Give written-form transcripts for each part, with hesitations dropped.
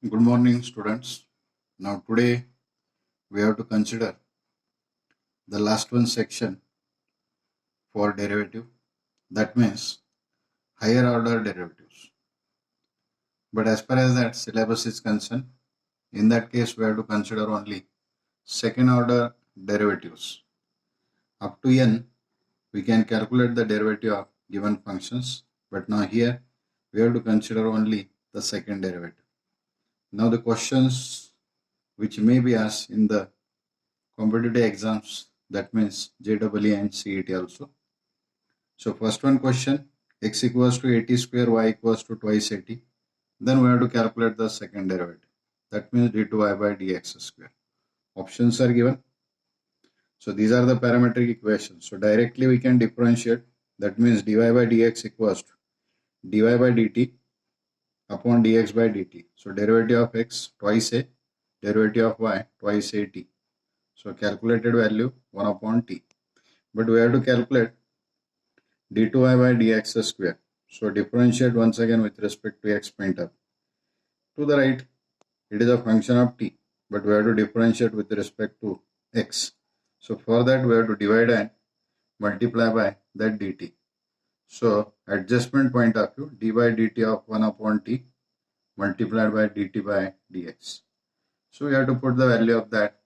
Good morning, students. Now, today we have to consider the last one section for derivative. That means higher order derivatives. But as far as that syllabus is concerned, in that case, we have to consider only second order derivatives. Up to n, we can calculate the derivative of given functions. But now here, we have to consider only the second derivative. Now, the questions which may be asked in the competitive exams, that means JEE and CET also. So first one question, x equals to 80 square, y equals to twice 80. Then we have to calculate the second derivative. That means d2y by dx square. Options are given. So these are the parametric equations. So directly we can differentiate. That means dy by dx equals to dy by dt upon dx by dt. So derivative of x twice a, derivative of y twice a t. So calculated value 1 upon t. But we have to calculate d2y by dx square. So differentiate once again with respect to x pointer. To the right, it is a function of t, but we have to differentiate with respect to x. So for that, we have to divide and multiply by that dt. So adjustment point of view, d by dt of 1 upon t multiplied by dt by dx. So we have to put the value of that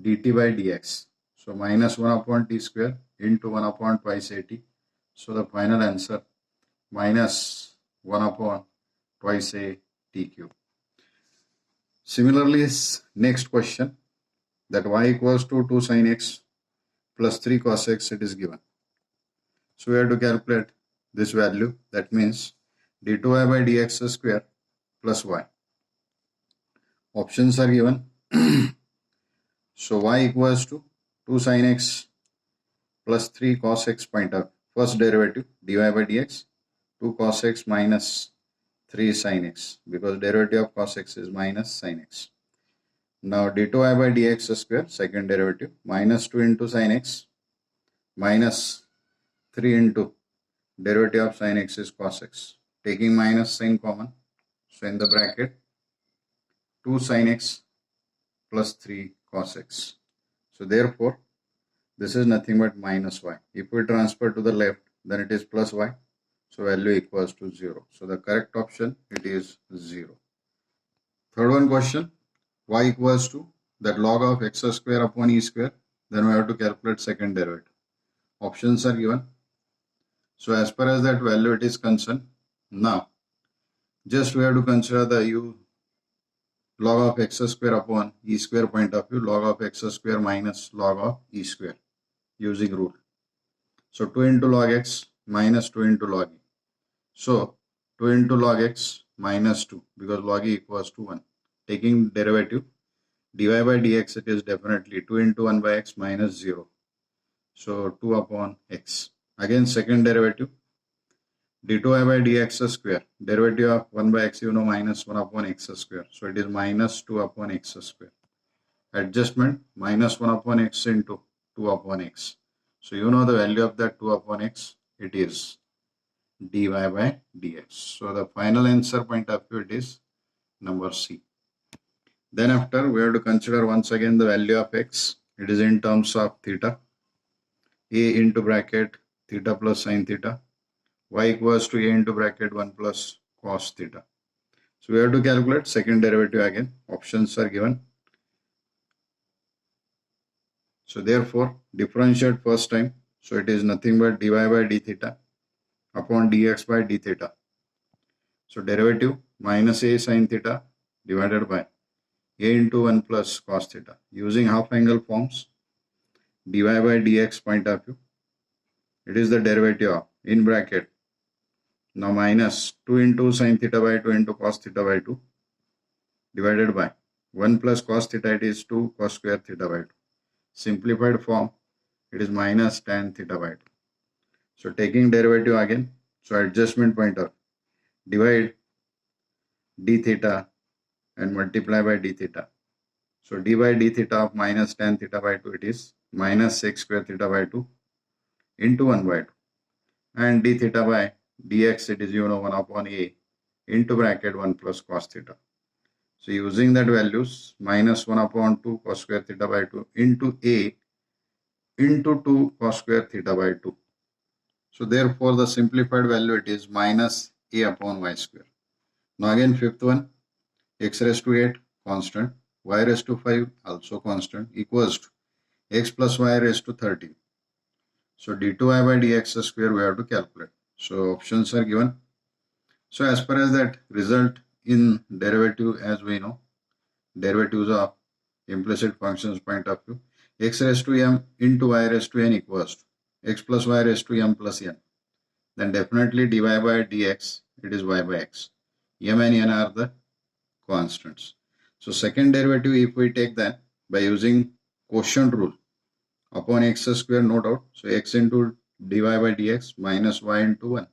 dt by dx. So minus 1 upon t square into 1 upon twice a t. So the final answer minus 1 upon twice a t cube. Similarly, next question, that y equals to 2 sin x plus 3 cos x, it is given. So we have to calculate this value. That means d2y by dx square plus y. Options are given. So y equals to 2 sin x plus 3 cos x point of first derivative dy by dx, 2 cos x minus 3 sin x, because derivative of cos x is minus sin x. Now d2y by dx square, second derivative, minus 2 into sin x minus 3 into derivative of sin x is cos x. Taking minus sign common, so in the bracket 2 sin x plus 3 cos x. So therefore, this is nothing but minus y. If we transfer to the left, then it is plus y. So value equals to 0. So the correct option, it is 0. Third one question, y equals to that log of x square upon e square. Then we have to calculate second derivative. Options are given. So as far as that value it is concerned, now just we have to consider the u log of x square upon e square point of view, log of x square minus log of e square using rule. So 2 into log x minus 2 into log e. So 2 into log x minus 2, because log e equals to 1. Taking derivative, dy by dx, it is definitely 2 into 1 by x minus 0. So 2 upon x. Again second derivative, d2y by dx square, derivative of 1 by x, minus 1 upon x square. So it is minus 2 upon x square. Adjustment, minus 1 upon x into 2 upon x. So the value of that 2 upon x, it is dy by dx. So the final answer point of view, it is number C. Then after, we have to consider once again the value of x. It is in terms of theta. A into bracket theta plus sin theta. Y equals to a into bracket 1 plus cos theta. So we have to calculate second derivative again. Options are given. So therefore, differentiate first time. So it is nothing but dy by d theta upon dx by d theta. So derivative minus a sin theta divided by a into 1 plus cos theta. Using half angle forms, dy by dx point of view, it is the derivative of, in bracket, now minus 2 into sin theta by 2 into cos theta by 2 divided by 1 plus cos theta, it is 2 cos square theta by 2. Simplified form, it is minus tan theta by 2. So taking derivative again, so adjustment point of, divide d theta and multiply by d theta. So d by d theta of minus tan theta by 2, it is minus sec square theta by 2 into 1 by 2. And d theta by dx, it is 1 upon a into bracket 1 plus cos theta. So using that values, minus 1 upon 2 cos square theta by 2 into a into 2 cos square theta by 2. So therefore the simplified value it is minus a upon y square. Now again fifth one, x raised to 8 constant, y raised to 5 also constant, equals to x plus y raised to 13. So d2y by dx square we have to calculate. So options are given. So as far as that result in derivative, as we know, derivatives of implicit functions point of view, x raised to m into y raised to n equals to x plus y raised to m plus n. Then definitely dy by dx, it is y by x. M and n are the constants. So second derivative, if we take that by using quotient rule upon x square, no doubt. So x into dy by dx minus y into 1.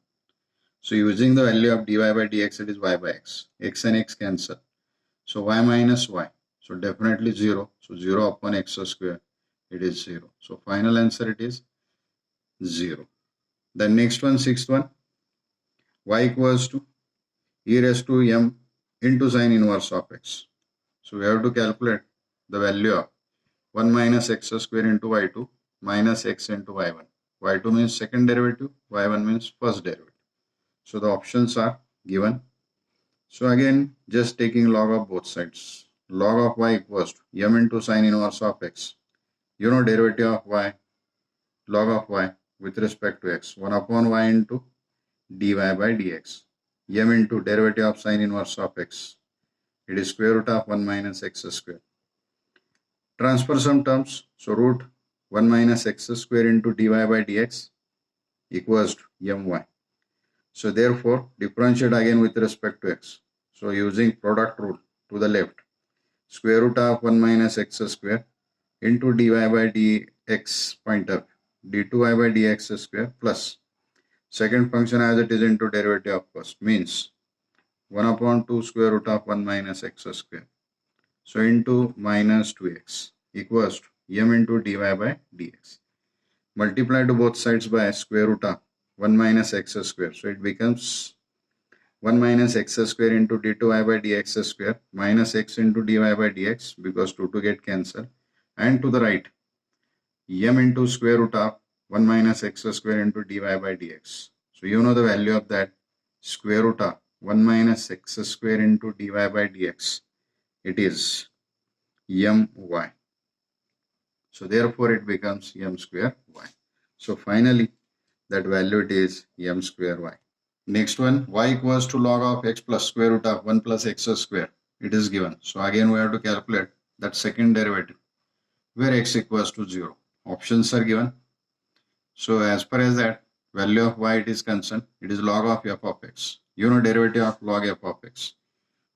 So using the value of dy by dx, it is y by x. X and x cancel. So y minus y. So definitely 0. So 0 upon x square, it is 0. So final answer it is 0. The next one, sixth one, y equals to e raised to m into sine inverse of x. So we have to calculate the value of 1 minus x square into y2 minus x into y1. y2 means second derivative, y1 means first derivative. So the options are given. So again, just taking log of both sides. Log of y equals to m into sine inverse of x. You know derivative of y, log of y with respect to x. 1 upon y into dy by dx. M into derivative of sine inverse of x. It is square root of 1 minus x square. Transfer some terms. So root 1 minus x square into dy by dx equals to my. So therefore, differentiate again with respect to x. So using product rule to the left, square root of 1 minus x square into dy by dx point of d2y by dx square plus second function as it is into derivative of first, means 1 upon 2 square root of 1 minus x square. So into minus 2x equals to m into dy by dx. Multiply to both sides by square root of 1 minus x square. So it becomes 1 minus x square into d2y by dx square minus x into dy by dx, because 2 to get cancelled. And to the right, m into square root of 1 minus x square into dy by dx. So you know the value of that, square root of 1 minus x square into dy by dx. It is my. So therefore it becomes m square y. So finally that value it is m square y. Next one, y equals to log of x plus square root of 1 plus x square. It is given. So again we have to calculate that second derivative where x equals to 0. Options are given. So as far as that value of y it is concerned, it is log of f of x. You know derivative of log f of x.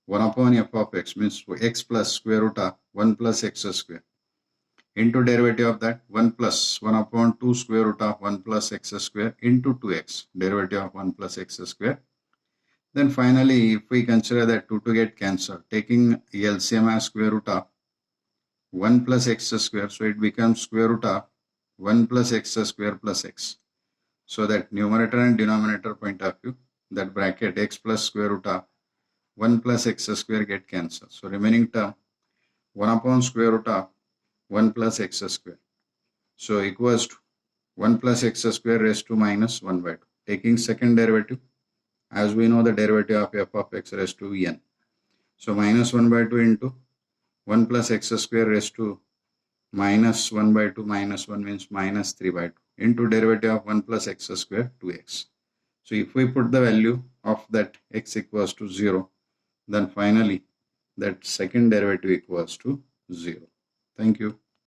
1 upon f of x means x plus square root of 1 plus x square into derivative of that 1 plus 1 upon 2 square root of 1 plus x square into 2x, derivative of 1 plus x square. Then finally, if we consider that 2 to get cancelled, taking LCM as square root of 1 plus x square, so it becomes square root of 1 plus x square plus x. So that numerator and denominator point of view, that bracket x plus square root of 1 plus x square get cancelled. So remaining term 1 upon square root of 1 plus x square. So equals to 1 plus x square raised to minus 1 by 2. Taking second derivative, as we know the derivative of f of x raised to n. So minus 1 by 2 into 1 plus x square raised to minus 1 by 2 minus 1 means minus 3 by 2 into derivative of 1 plus x square 2x. So if we put the value of that x equals to 0, then finally that second derivative equals to 0. Thank you.